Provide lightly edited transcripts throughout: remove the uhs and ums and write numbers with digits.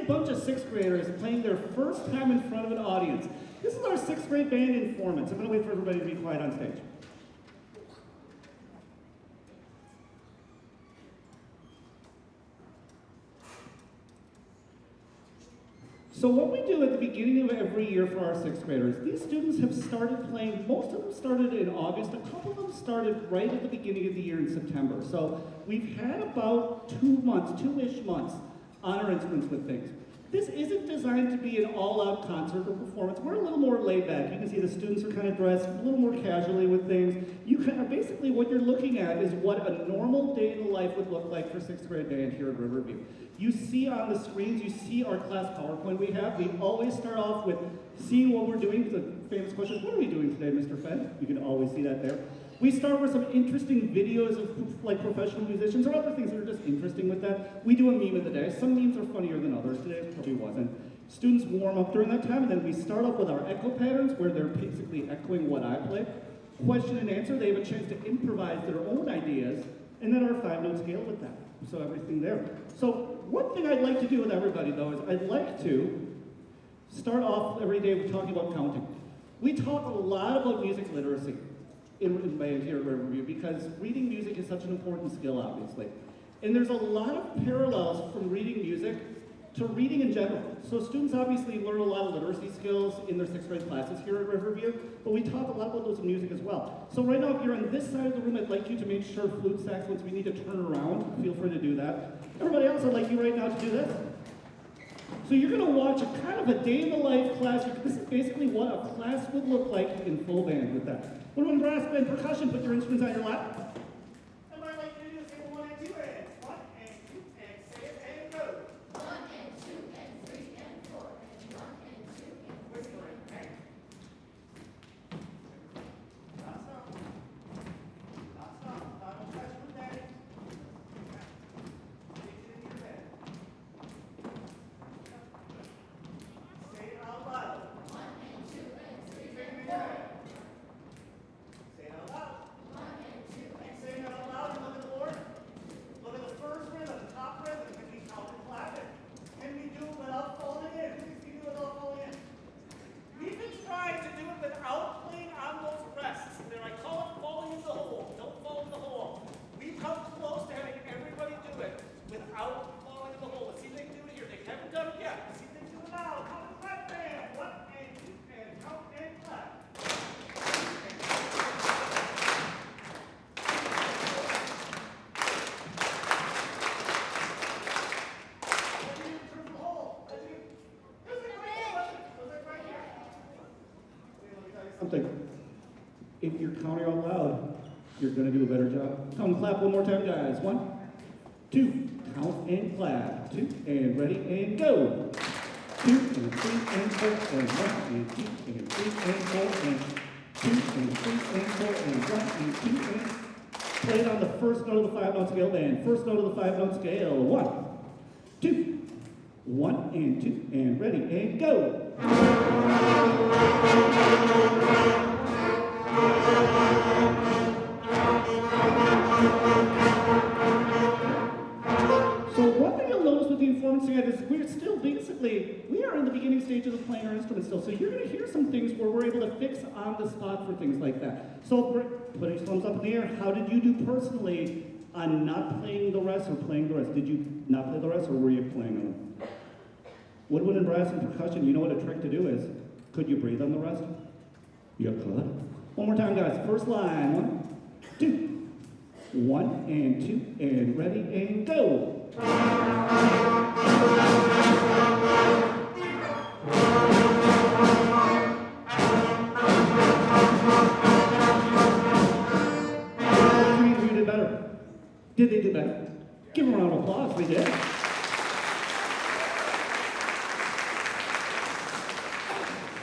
bunch of sixth graders playing their first time in front of an audience. This is our sixth grade band Informants. I'm gonna wait for everybody to be quiet on stage. So what we do at the beginning of every year for our sixth graders, these students have started playing, most of them started in August, a couple of them started right at the beginning of the year in September. So we've had about 2 months, 2-ish months on our instruments with things. This isn't designed to be an all-out concert or performance. We're a little more laid back. You can see the students are kind of dressed a little more casually with things. Basically what you're looking at is what a normal day in the life would look like for sixth grade band here at Riverview. You see on the screens, you see our class PowerPoint we have. We always start off with seeing what we're doing. The famous question, what are we doing today, Mr. Fenn? You can always see that there. We start with some interesting videos of like professional musicians or other things that are just interesting with that. We do a meme of the day. Some memes are funnier than others. Today probably wasn't. Students warm up during that time, and then we start off with our echo patterns where they're basically echoing what I play. Question and answer, they have a chance to improvise their own ideas, and then our 5-note scale with that. So everything there. So one thing I'd like to do with everybody though is I'd like to start off every day with talking about counting. We talk a lot about music literacy in band here at Riverview because reading music is such an important skill, obviously. And there's a lot of parallels from reading music to reading in general. So students obviously learn a lot of literacy skills in their sixth grade classes here at Riverview, but we talk a lot about those in music as well. So right now, if you're on this side of the room, I'd like you to make sure flute sax, once we need to turn around, feel free to do that. Everybody else, I'd like you right now to do this. So you're gonna watch a kind of a day in the life class. This is basically what a class would look like in full band with that. When we're in brass band percussion, put your instruments on your lap. And what I'd like you to do is say 1 and 2 and 1 and 2 and say it and go. 1 and 2 and 3 and 4 and 1 and 2 and Whisper and bang. Not stop. Not stop. Not no touch with daddy. Stick it in your head. Say it out loud. 1 and 2 and 3 Finger in and your 4. head. Say it out loud. 1 and 2 Keep and saying it out loud and look at the board. Look at the first rhythm, the top rhythm. Can we count and clap it? Can we do it without falling in? Can we do it without falling in? We've been trying to do it without playing on those rests. I call it falling in the hole. Don't fall in the hole. We've come close to having everybody do it without falling in the hole. Let's see if they can do it here. They haven't done it yet. Let's see if they can do it now. Count and clap, bam. 1 and 2 and count and clap. Something. If you're counting out loud, you're going to do a better job. Count and clap one more time, guys. 1, 2, count and clap. 2, and ready, and go. 2, and 3, and 4, and 1, and 2, and 3, and 4, and 2, and 3, and 4, and 1, and 2, and play it on the first note of the 5-note scale band. First note of the 5-note scale. 1, 2, 1, and 2, and ready, and go. So one thing you'll notice with the Informants singing is we're still basically, we are in the beginning stages of playing our instruments still. So you're going to hear some things where we're able to fix on the spot for things like that. So putting thumbs up in the air, how did you do personally on not playing the rest or playing the rest? Did you not play the rest or were you playing them? Woodwind and brass and percussion, you know what a trick to do is? Could you breathe on the rest? You could. One more time, guys. First line. 1, 2. 1 and 2 and ready and go. Who did better? Did they do better? Give them a round of applause. They did.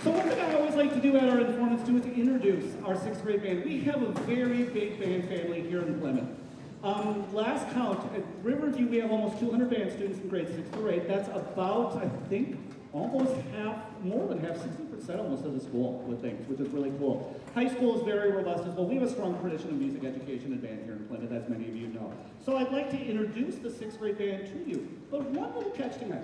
So one thing I always like to do at our Informants too is to introduce our sixth grade band. We have a very big band family here in Plymouth. Last count, at Riverview we have almost 200 band students in grades 6 through 8. That's about, I think, almost half, more than half, 60% almost of the school with things, which is really cool. High school is very robust as well. We have a strong tradition of music education and band here in Plymouth, as many of you know. So I'd like to introduce the sixth grade band to you. But one little catch tonight.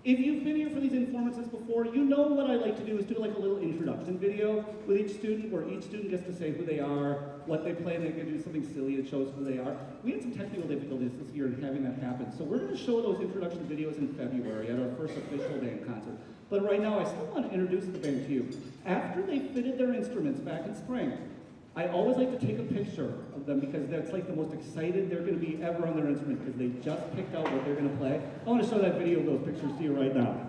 If you've been here for these performances before, you know what I like to do is do like a little introduction video with each student where each student gets to say who they are, what they play, they can do something silly that shows who they are. We had some technical difficulties this year in having that happen, so we're going to show those introduction videos in February at our first official band concert. But right now, I still want to introduce the band to you. After they fitted their instruments back in spring, I always like to take a picture of them because that's like the most excited they're going to be ever on their instrument because they just picked out what they're going to play. I want to show that video of those pictures to you right now.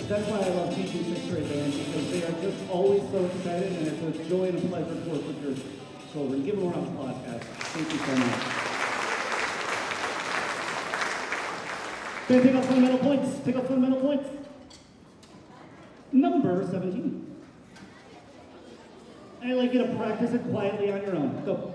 That's why I love teaching sixth grade band because they are just always so excited and it's a joy and a pleasure to work with your children. Give them a round of applause, guys. Thank you so much. Okay, pick up fundamental points. Pick up fundamental points. Number 17. I'd like you to practice it quietly on your own. Go.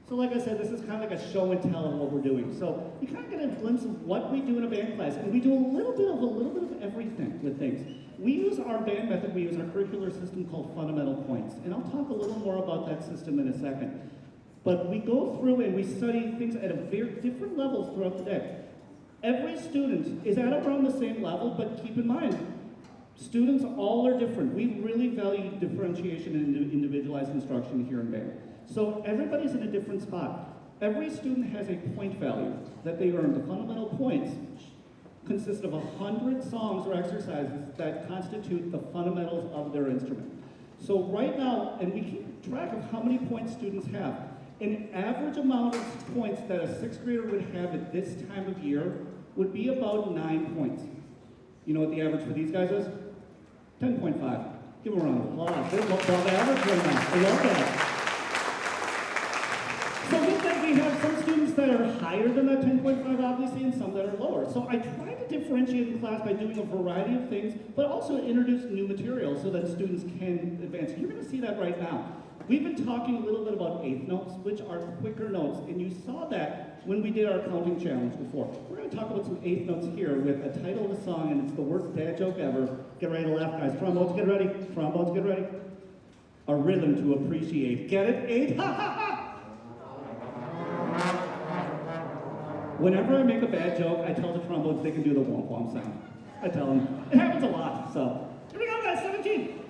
So like I said, this is kind of like a show and tell of what we're doing. So you kind of get a glimpse of what we do in a band class, and we do a little bit of everything with things. We use our band method, we use our curricular system called Fundamental Points, and I'll talk a little more about that system in a second. But we go through and we study things at a very different levels throughout the day. Every student is at around the same level, but keep in mind, students all are different. We really value differentiation and individualized instruction here in band. So everybody's in a different spot. Every student has a point value that they earn. The fundamental points consist of 100 songs or exercises that constitute the fundamentals of their instrument. So right now, and we keep track of how many points students have. An average amount of points that a sixth grader would have at this time of year would be about 9 points. You know what the average for these guys is? 10.5. Give them a round of applause. They're above average right now. I love that. So with that, we have some students that are higher than that 10.5, obviously, and some that are lower. So I try to differentiate in class by doing a variety of things, but also introduce new material so that students can advance. You're going to see that right now. We've been talking a little bit about eighth notes, which are quicker notes, and you saw that when we did our counting challenge before. We're going to talk about some eighth notes here with a title of the song, and it's the worst dad joke ever. Get ready to laugh, guys. Trombones, get ready. Trombones, get ready. A rhythm to appreciate. Get it? Eight? Ha ha ha! Whenever I make a bad joke, I tell the trombones they can do the womp womp sound. I tell them. It happens a lot, so. Here we go, guys, 17.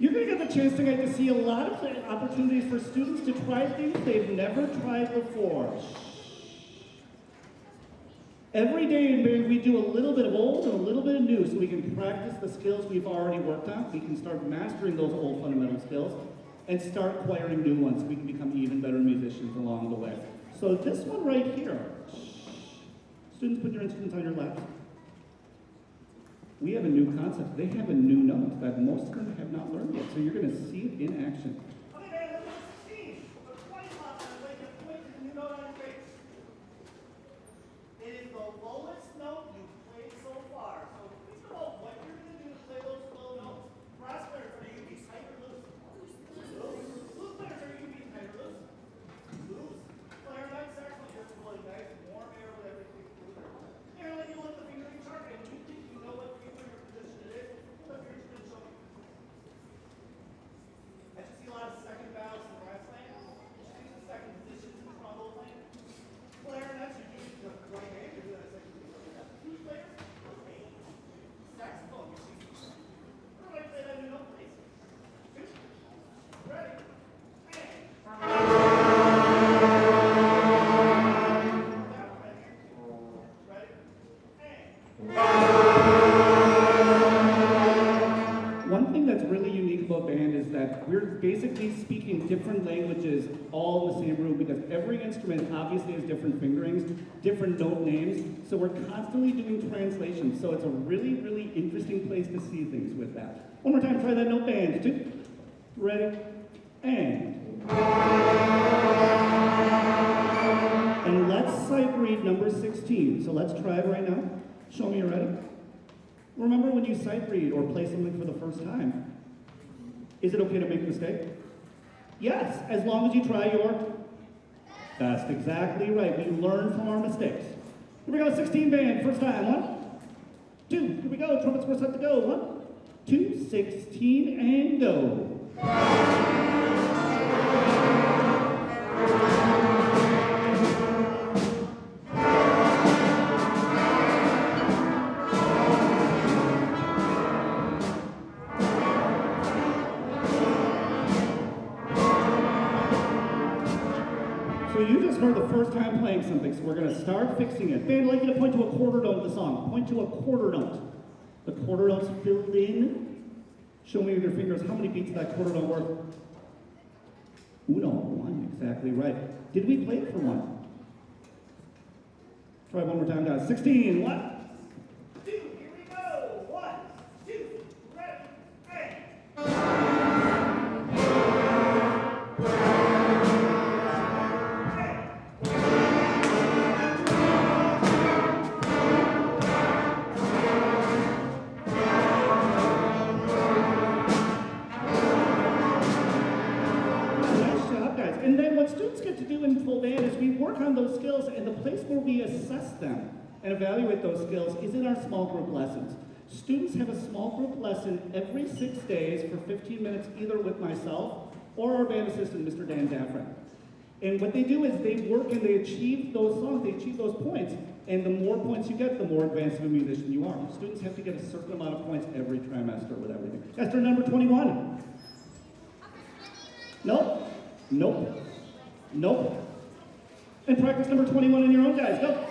You're going to get the chance tonight to see a lot of opportunities for students to try things they've never tried before. Every day in band, we do a little bit of old and a little bit of new so we can practice the skills we've already worked on. We can start mastering those old fundamental skills and start acquiring new ones so we can become even better musicians along the way. So this one right here, students, put your instruments on your laps. We have a new concept. They have a new note that most of them have not learned yet, so you're going to see it in action. Okay, man, let's see. The 20 pop on the point to the new note on your face. It is the lowest note you've played so far. So think about what you're going to do to play those low notes. Brass players, are you be tight or loose? Loose. Flute players, are you be tight or loose? Loose. Clarinet, saxophone, just really nice, warm air with everything. And then you let the finger be sharp, and you think you know what finger position it is. Let your instrument show you. I just see a lot of second bows in brass playing. Choose the second positions in trouble playing. Clarinets, you're using the right hand, you're doing that second position. Flute players, okay. Saxophone, you're using. Everybody play that new note, please. Two. Ready. And. One thing that's really unique about band is that we're basically speaking different languages all in the same room because every instrument obviously has different fingerings, different note names, so we're constantly doing translations. So it's a really, really interesting place to see things with that. One more time, try that note band. Two, ready, and. And let's sight read number 16. So let's try it right now. Show me you're ready. Remember when you sight read or play something for the first time, is it okay to make a mistake? Yes, as long as you try your best. Exactly right. We learn from our mistakes. Here we go, 16 band, first time. 1, 2, here we go. Trumpets were set to go. 1, 2, 16, and go. So you just heard the first time playing something, so we're going to start fixing it. Band, I'd like you to point to a quarter note of the song. Point to a quarter note. The quarter note's filled in. Show me with your fingers how many beats of that quarter note worth. Uno, 1, exactly right. Did we play it for 1? Try one more time, guys. 16, 1. 2, here we go. 1, 2, ready, and. And then what students get to do in full band is we work on those skills, and the place where we assess them and evaluate those skills is in our small group lessons. Students have a small group lesson every 6 days for 15 minutes, either with myself or our band assistant, Mr. Dan Daffrin. And what they do is they work and they achieve those songs, they achieve those points, and the more points you get, the more advanced of a musician you are. Students have to get a certain amount of points every trimester with everything. Esther, number 21. Nope. Nope. Nope. And practice number 21 on your own, guys. Go.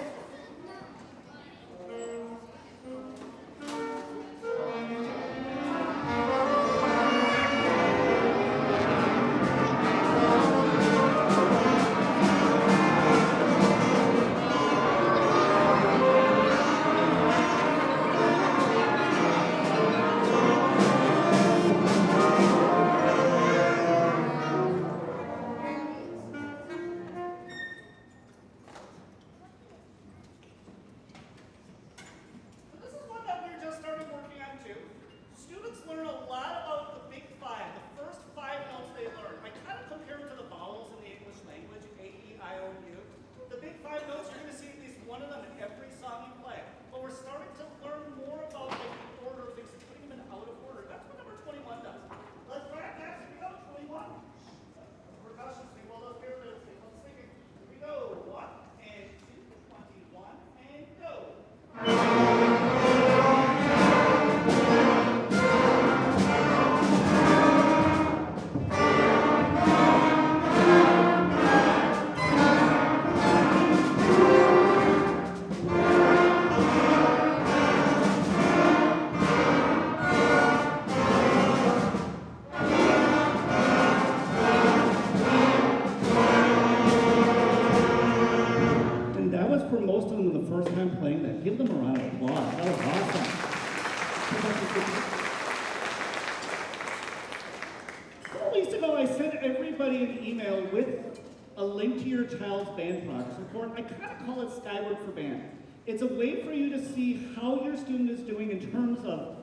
everybody an email with a link to your child's band progress report. I kind of call it Skyward for Band. It's a way for you to see how your student is doing in terms of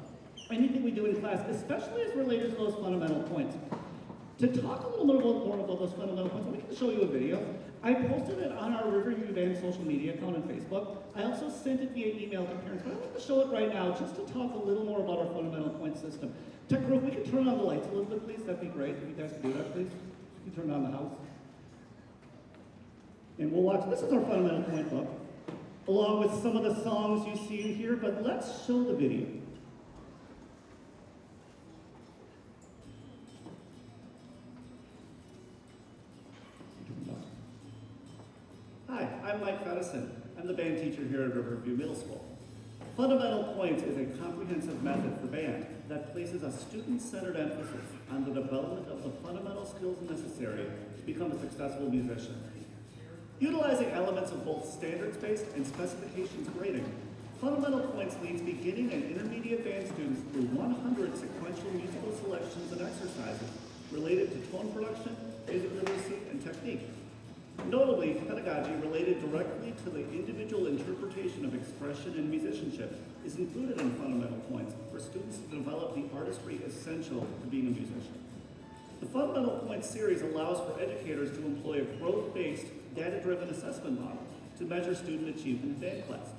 anything we do in class, especially as related to those fundamental points. To talk a little bit more about those fundamental points, let me show you a video. I posted it on our Riverview Band social media account on Facebook. I also sent it via email to parents, but I want to show it right now just to talk a little more about our fundamental point system. Tech group, we can turn on the lights a little bit, please. That'd be great. If you guys could do that, please. You can turn on the house. And we'll watch. This is our fundamental point book, along with some of the songs you see in here, but let's show the video. Hi, I'm Mike Feddison. I'm the band teacher here at Riverview Middle School. Fundamental Points is a comprehensive method for band that places a student-centered emphasis on the development of the fundamental skills necessary to become a successful musician. Utilizing elements of both standards-based and specifications grading, Fundamental Points leads beginning and intermediate band students through 100 sequential musical selections and exercises related to tone production, basic literacy, and technique. Notably, pedagogy related directly to the individual interpretation of expression and musicianship is included in Fundamental Points for students to develop the artistry essential to being a musician. The Fundamental Points series allows for educators to employ a growth-based, data-driven assessment model to measure student achievement in band class.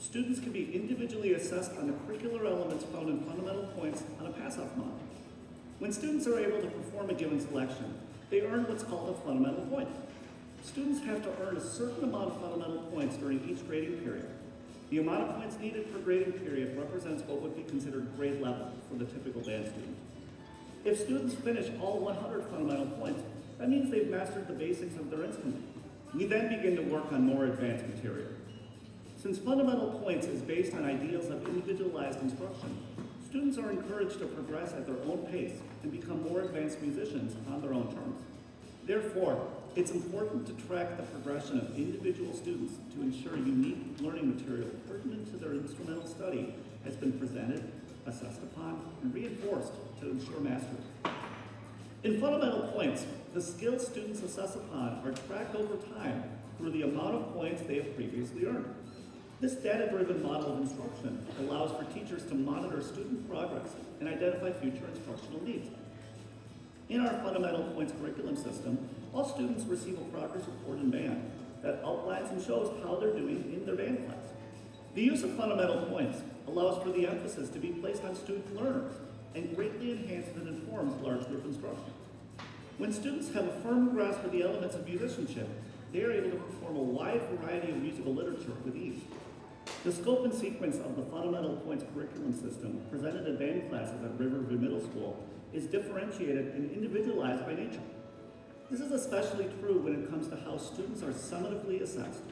Students can be individually assessed on the curricular elements found in Fundamental Points on a pass-off model. When students are able to perform a given selection, they earn what's called a fundamental point. Students have to earn a certain amount of fundamental points during each grading period. The amount of points needed per grading period represents what would be considered grade level for the typical band student. If students finish all 100 fundamental points, that means they've mastered the basics of their instrument. We then begin to work on more advanced material. Since Fundamental Points is based on ideals of individualized instruction, students are encouraged to progress at their own pace and become more advanced musicians on their own terms. Therefore, it's important to track the progression of individual students to ensure unique learning material pertinent to their instrumental study has been presented, assessed upon, and reinforced to ensure mastery. In Fundamental Points, the skills students assess upon are tracked over time through the amount of points they have previously earned. This data-driven model of instruction allows for teachers to monitor student progress and identify future instructional needs. In our Fundamental Points curriculum system, all students receive a progress report in band that outlines and shows how they're doing in their band class. The use of Fundamental Points allows for the emphasis to be placed on student learners and greatly enhances and informs large group instruction. When students have a firm grasp of the elements of musicianship, they are able to perform a wide variety of musical literature with ease. The scope and sequence of the Fundamental Points curriculum system presented in band classes at Riverview Middle School is differentiated and individualized by nature. This is especially true when it comes to how students are summatively assessed.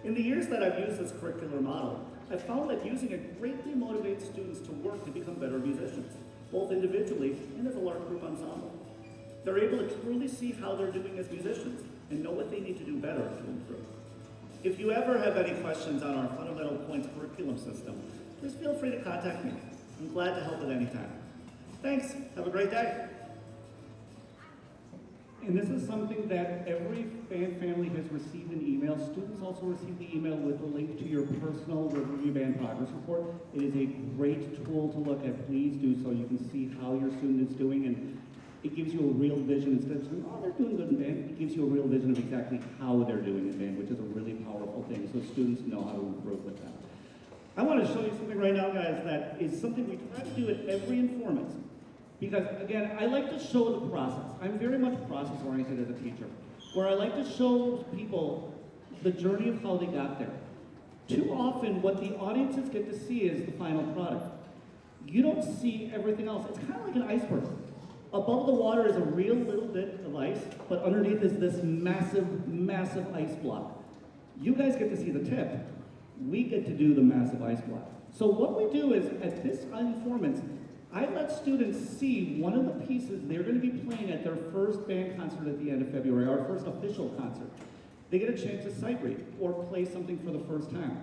In the years that I've used this curricular model, I've found that using it greatly motivates students to work to become better musicians, both individually and as a large group ensemble. They're able to truly see how they're doing as musicians and know what they need to do better to improve. If you ever have any questions on our Fundamental Points curriculum system, please feel free to contact me. I'm glad to help at any time. Thanks. Have a great day. And this is something that every band family has received an email. Students also receive the email with a link to your personal Riverview Band progress report. It is a great tool to look at. Please do so. You can see how your student is doing, and it gives you a real vision. Instead of saying, oh, they're doing good in band, it gives you a real vision of exactly how they're doing in band, which is a really powerful thing, so students know how to improve with that. I want to show you something right now, guys, that is something we try to do at every Informants. Because, again, I like to show the process. I'm very much process-oriented as a teacher, where I like to show people the journey of how they got there. Too often, what the audiences get to see is the final product. You don't see everything else. It's kind of like an iceberg. Above the water is a real little bit of ice, but underneath is this massive, massive ice block. You guys get to see the tip. We get to do the massive ice block. So what we do is, at this Informants, I let students see one of the pieces they're going to be playing at their first band concert at the end of February, our first official concert. They get a chance to sight read or play something for the first time.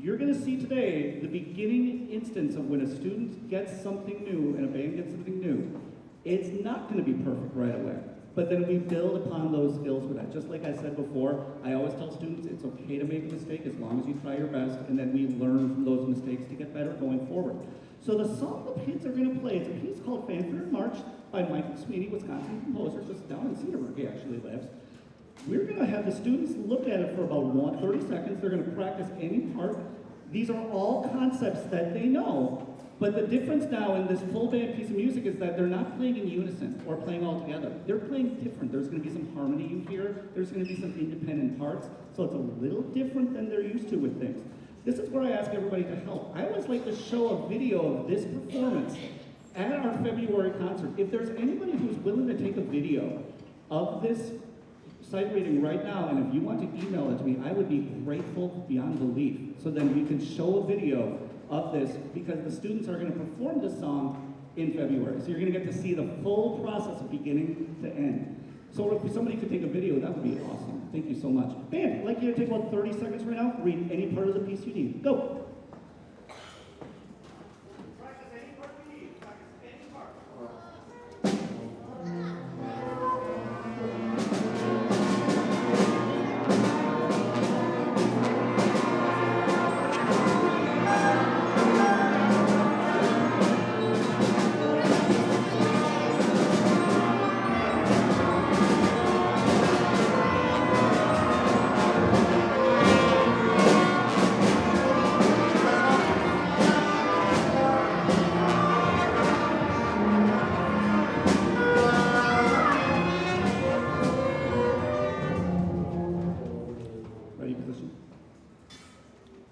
You're going to see today the beginning instance of when a student gets something new and a band gets something new. It's not going to be perfect right away. But then we build upon those skills with that. Just like I said before, I always tell students it's okay to make a mistake as long as you try your best, and then we learn from those mistakes to get better going forward. So the song the kids are going to play is a piece called Fanfare in March by Michael Sweeney, Wisconsin composer, just down in Cedarburg he actually lives. We're going to have the students look at it for about 30 seconds. They're going to practice any part. These are all concepts that they know. But the difference now in this full band piece of music is that they're not playing in unison or playing all together. They're playing different. There's going to be some harmony you hear. There's going to be some independent parts. So it's a little different than they're used to with things. This is where I ask everybody to help. I always like to show a video of this performance at our February concert. If there's anybody who's willing to take a video of this sight reading right now, and if you want to email it to me, I would be grateful beyond belief. So then we can show a video of this, because the students are going to perform this song in February. So you're going to get to see the full process of beginning to end. So if somebody could take a video, that would be awesome. Thank you so much. Band, I'd like you to take about 30 seconds right now, read any part of the piece you need. Go. Practice any part you need. Practice any part.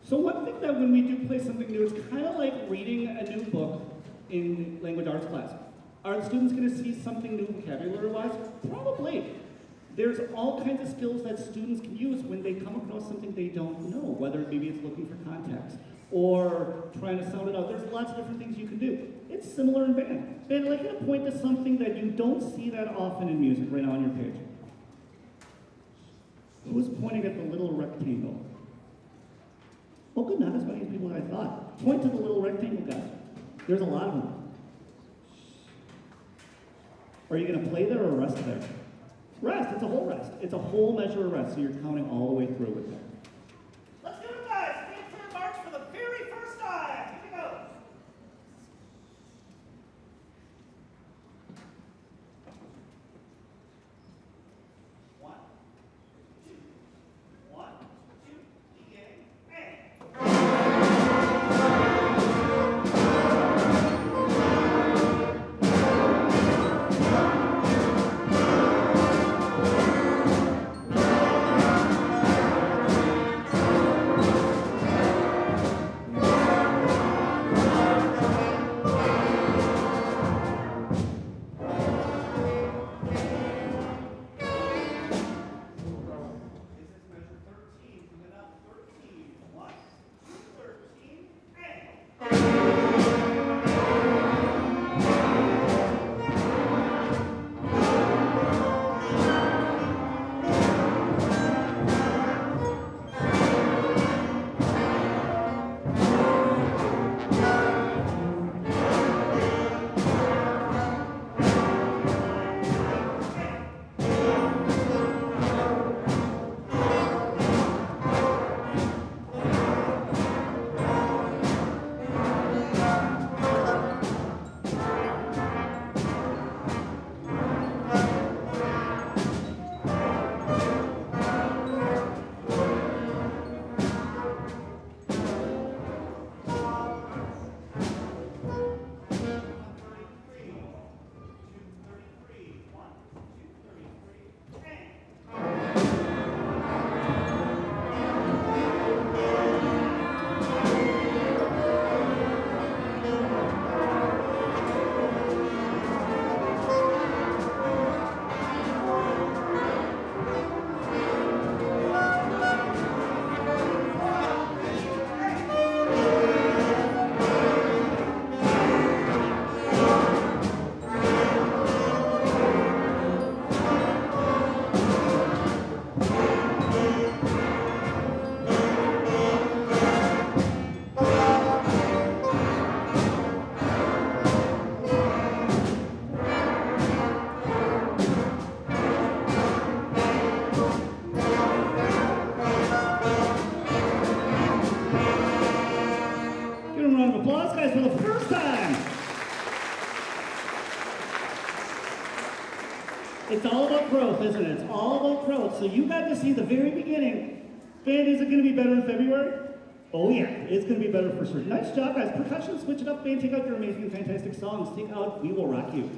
So one thing that when we do play something new, it's kind of like reading a new book in language arts class. Are the students going to see something new vocabulary-wise? Probably. There's all kinds of skills that students can use when they come across something they don't know, whether maybe it's looking for context or trying to sound it out. There's lots of different things you can do. It's similar in band. Band, I'd like you to point to something that you don't see that often in music right now on your page. Who's pointing at the little rectangle? Oh, good, not as many people as I thought. Point to the little rectangle, guys. There's a lot of them. Are you going to play there or rest there? Rest, it's a whole rest. It's a whole measure of rest, so you're counting all the way through with that. Let's do it, guys. Fanfare march for the very first time. Here we go. One, two, beginning, and. It's all about growth, isn't it? It's all about growth. So you got to see the very beginning. Band, is it going to be better in February? Oh yeah, it's going to be better for sure. Nice job, guys. Percussion, switch it up, band. Take out your amazing, fantastic songs. Take out We Will Rock You.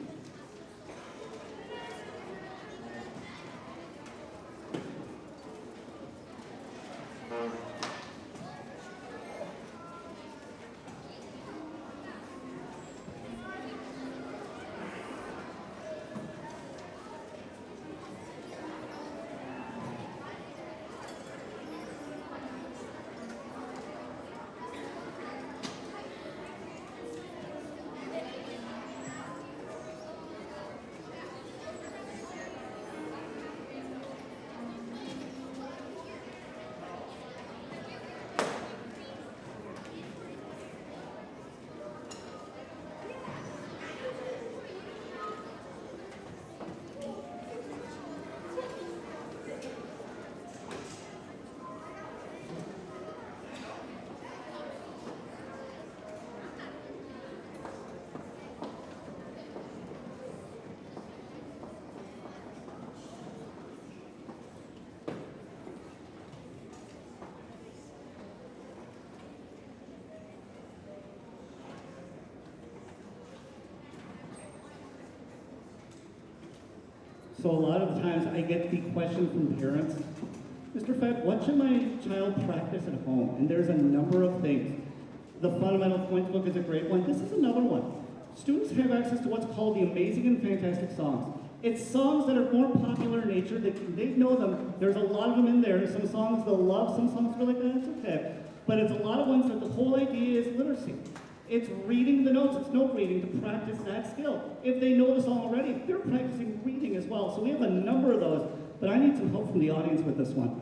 So a lot of the times I get the question from parents, Mr. Fett, what should my child practice at home? And there's a number of things. The Fundamental Points book is a great one. This is another one. Students have access to what's called the Amazing and Fantastic Songs. It's songs that are more popular in nature. They know them. There's a lot of them in there. Some songs they'll love, some songs they're like, it's okay. But it's a lot of ones that the whole idea is literacy. It's reading the notes, it's note reading to practice that skill. If they know the song already, they're practicing reading as well. So we have a number of those, but I need some help from the audience with this one.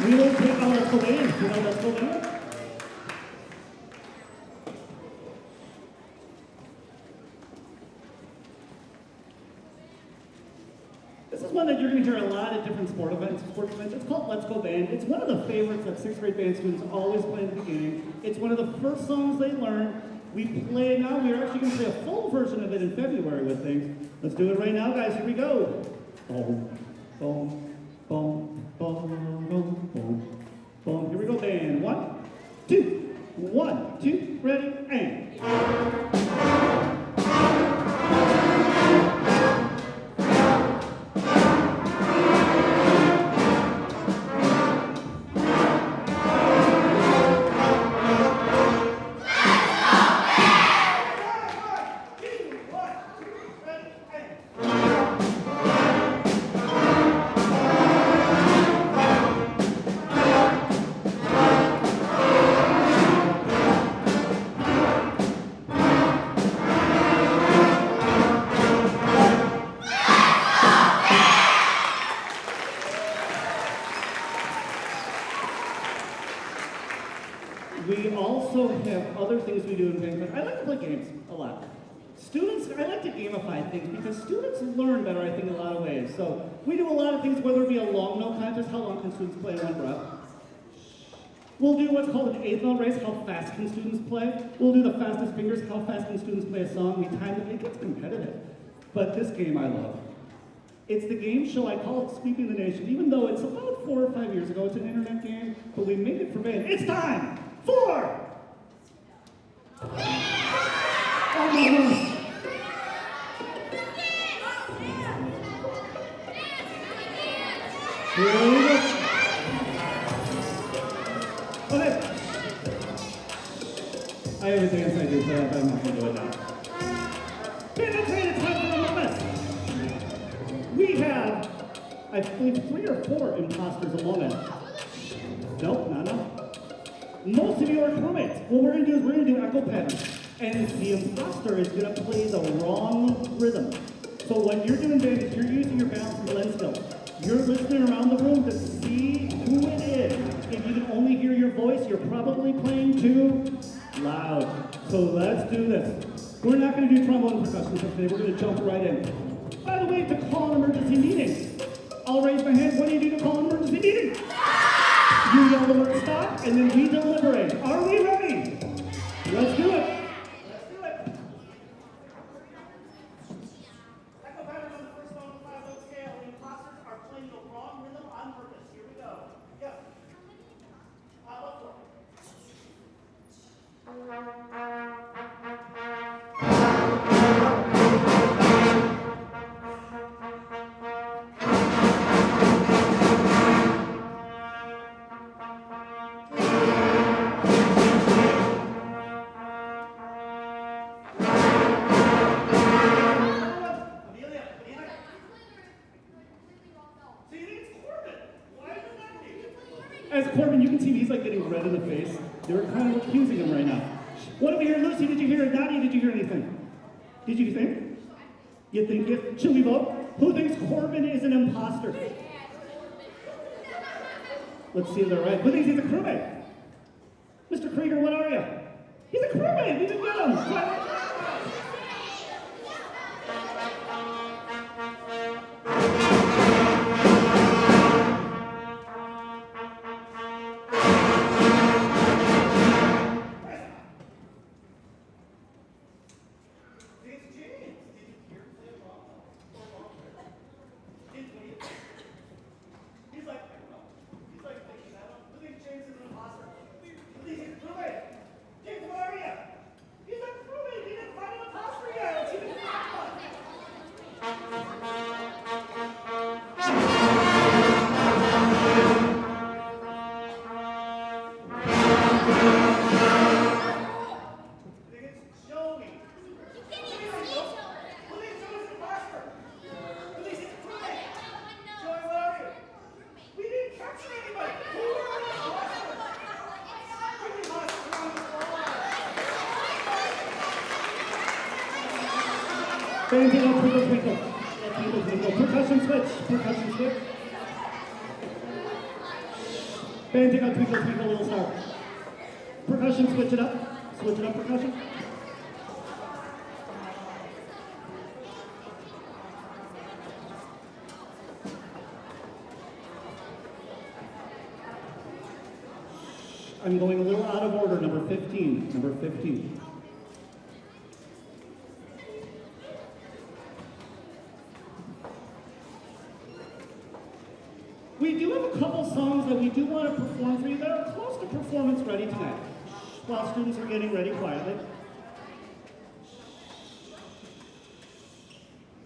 We will take our Let's Go Band. You know Let's Go Band? This is one that you're going to hear a lot at different sports events. It's called Let's Go Band. It's one of the favorites that sixth grade band students always play in the beginning. It's one of the first songs they learn. We play now. We're actually going to play a full version of it in February with things. Let's do it right now, guys. Here we go. Boom, boom, boom, boom, boom, boom. Boom, here we go, band. 1, 2, 1, 2, ready, and. We also have other things we do in band. I like to play games a lot. Students, I like to gamify things because students learn better, I think, in a lot of ways. So we do a lot of things, whether it be a long note contest, how long can students play in one breath? We'll do what's called an eighth note race, how fast can students play? We'll do the fastest fingers, how fast can students play a song? We time it gets competitive. But this game I love. It's the game show, I call it Sweeping the Nation, even though it's about 4 or 5 years ago. It's an internet game, but we made it for band. It's time for... Oh my goodness. Here we go. Okay. I have a dance I do, but I'm not going to do it now. Penetrated time for the moment. We have I believe 3 or 4 imposters among us. Nope, no. Most of you are crewmates. What we're gonna do is we're gonna do echo patterns. And the imposter is gonna play the wrong rhythm. So what you're doing, Ben, is you're using your balance and blend skills. You're listening around the room to see who it is. If you can only hear your voice, you're probably playing too loud. So let's do this. We're not gonna do trombone and percussion today, we're gonna jump right in. By the way, to call an emergency meeting, I'll raise my hand. What do you do to call an emergency meeting? You yell the word stop, and then we deliberate. Are we ready? Let's do it. Let's do it. Echo pattern on the first note of the 5-note scale. The imposters are playing the wrong rhythm on purpose. Here we go. Go. What for? Amelia. See, it's Corbin. Why is it not me? As Corbin, you can see he's like getting red in the face. They're kind of accusing him right now. What do we hear? Lucy, did you hear it? Nadia, did you hear anything? Did you think? You think it? Should we vote? Who thinks Corbin is an imposter? Let's see if they're right. Who thinks he's a crewmate? Mr. Krieger, what are you? He's a crewmate. We didn't get him. It's James. Did you hear him say it wrong? He's like, thinking that. Who thinks James is an imposter? Who thinks he's a crewmate? James, what are you? He's a crewmate. He didn't find an imposter yet. Let's see if he can find one. I think it's Joey. Who thinks Joey's an imposter? Who thinks he's a crewmate? Joey, what are you? We didn't capture anybody. Who are the imposters? Who are the imposters on the floor? Banding up Twinkle Twinkle. Twinkle Twinkle. Percussion switch. Percussion switch. Banding up Twinkle Twinkle Little Star. Percussion, switch it up. Switch it up, percussion. I'm going a little out of order. Number 15. Number 15. We do have a couple songs that we do want to perform for you that are close to performance ready tonight, while students are getting ready quietly.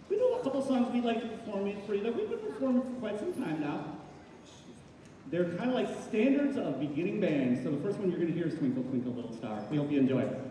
We do have a couple songs we'd like to perform for you that we've been performing for quite some time now. They're kind of like standards of beginning bands. So the first one you're going to hear is Twinkle Twinkle Little Star. We hope you enjoy it.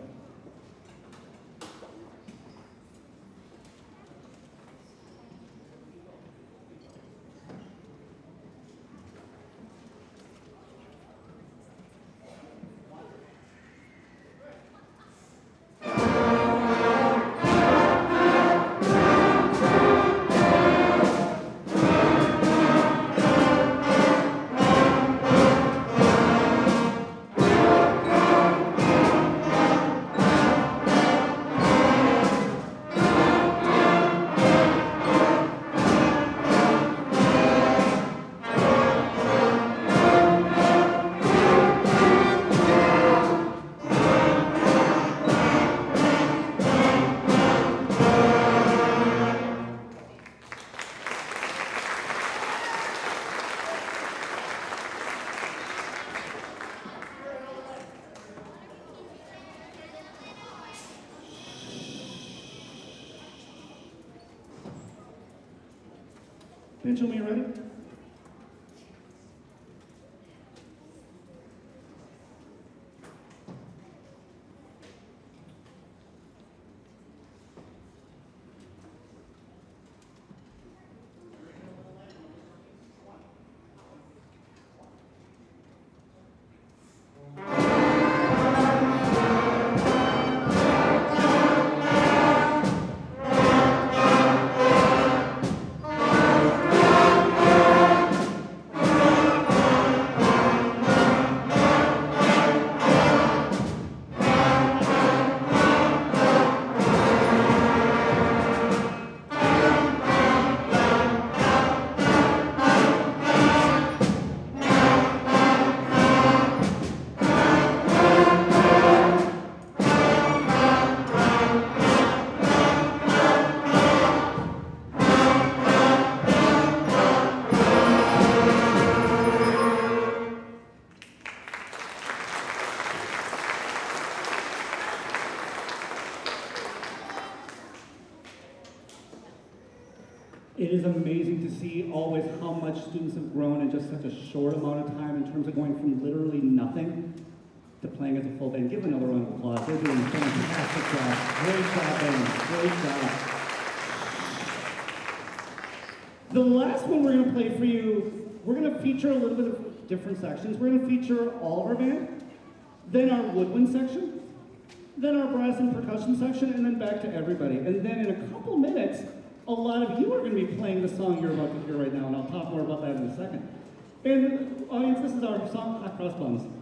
Benjamin, you ready? always how much students have grown in just such a short amount of time in terms of going from literally nothing to playing as a full band. Give another round of applause. They're doing a fantastic job. Great job, band. Great job. The last one we're going to play for you, we're going to feature a little bit of different sections. We're going to feature all of our band, then our woodwind section, then our brass and percussion section, and then back to everybody. And then in a couple minutes, a lot of you are going to be playing the song you're about to hear right now, and I'll talk more about that in a second. And audience, this is our song, Hot Cross Buns.